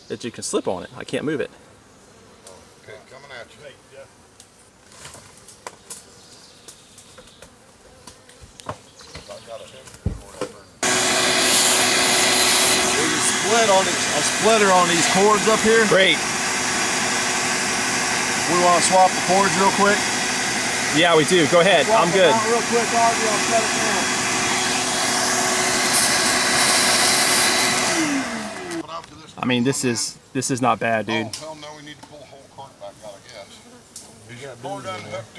that you can slip on it. I can't move it. Okay, coming at you. There's a splitter on these cords up here. Great. We want to swap the cords real quick. Yeah, we do. Go ahead. I'm good. Real quick, Arby, I'll cut it down. I mean, this is not bad, dude. Oh, hell no, we need to pull the whole cart back out, I guess. Is your cord cord unhooked?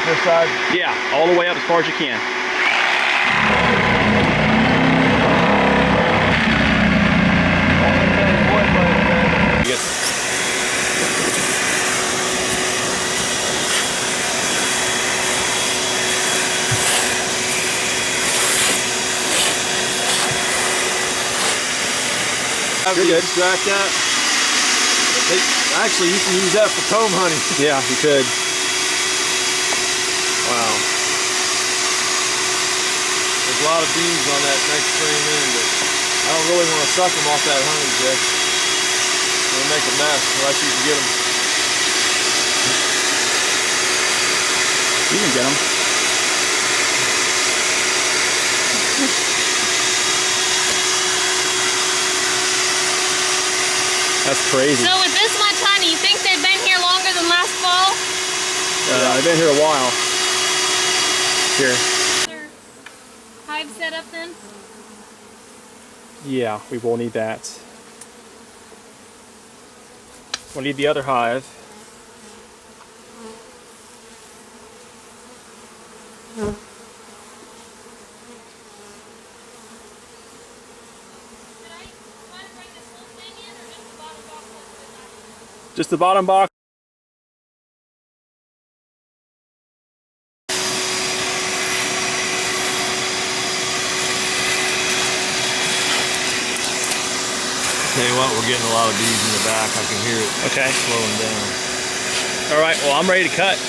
This side? Yeah, all the way up as far as you can. Yes. You're good. Extract that. Actually, you can use that for comb honey. Yeah, you could. Wow. There's a lot of bees on that next frame end, but I don't really want to suck them off that honey, Jay. It'll make a mess unless you can get them. You can get them. That's crazy. So with this much honey, you think they've been here longer than last fall? They've been here a while. Here. Hive set up then? Yeah, we will need that. We'll need the other hive. Just the bottom box. Tell you what, we're getting a lot of bees in the back. I can hear it slowing down. All right, well, I'm ready to cut.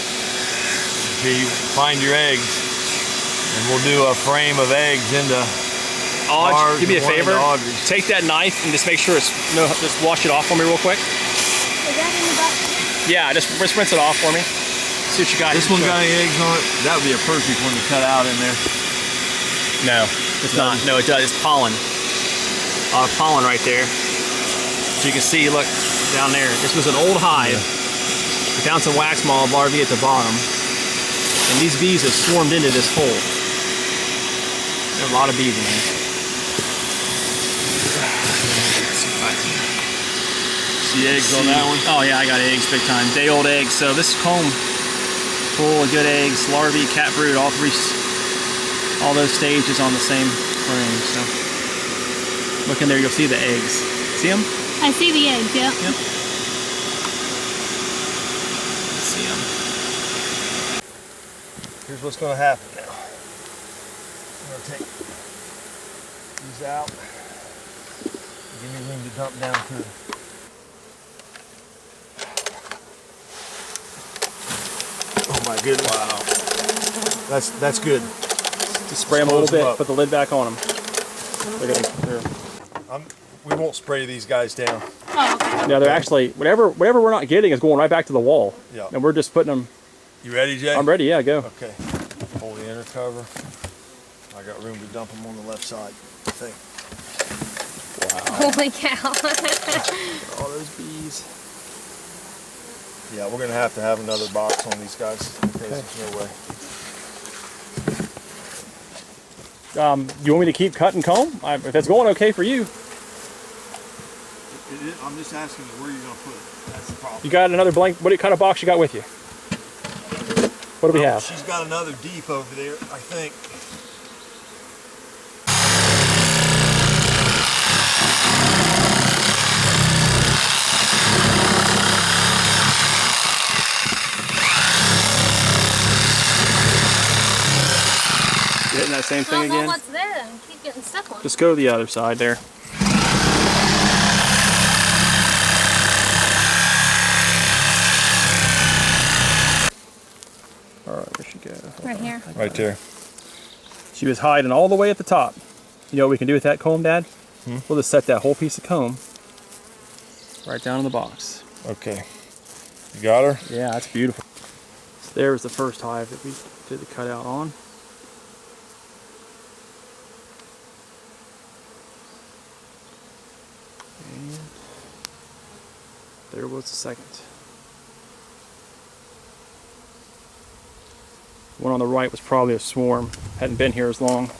Okay, you find your eggs, and we'll do a frame of eggs into ours. Do me a favor. Audrey's. Take that knife and just make sure it's just wash it off for me real quick. Is that in the basket? Yeah, just rinse it off for me. See what you got. This one got any eggs on it? That would be a perfect one to cut out in there. No, it's not. No, it does. It's pollen. A lot of pollen right there. So you can see, look, down there. This was an old hive. We found some wax moth larvae at the bottom. And these bees have swarmed into this hole. There are a lot of bees in there. Let's see if I can See eggs on that one? Oh yeah, I got eggs big time. Day old eggs. So this comb full of good eggs, larvae, cat brood, all those stages on the same frame. So look in there, you'll see the eggs. See them? I see the eggs, yeah. Yep. See them. Here's what's going to happen now. I'm going to take these out. Give me room to dump down through. Oh my goodness. Wow. That's good. Just spray them a little bit, put the lid back on them. We won't spray these guys down. Oh, okay. Yeah, they're actually, whatever we're not getting is going right back to the wall. Yeah. And we're just putting them. You ready, Jay? I'm ready, yeah, go. Okay. Hold the inner cover. I got room to dump them on the left side, I think. Wow. Holy cow. All those bees. Yeah, we're going to have another box on these guys because there's no way. You want me to keep cut and comb? If it's going okay for you. I'm just asking you where you're going to put it. That's the problem. You got another blank, what kind of box you got with you? What do we have? She's got another deep over there, I think. the same thing I don't know again. what's there then. Keep getting stuck on. Just go to the other side there. Alright, where'd she go? Right here. Right there. She was hiding all the way at the top. You know what we can do with that comb, Dad? We'll just set that whole piece of comb right down in the box. Okay. You got her? Yeah, that's beautiful. So there was the first hive that we did the cutout on. And there was the second. The one on the right was probably a swarm. Hadn't been here as long.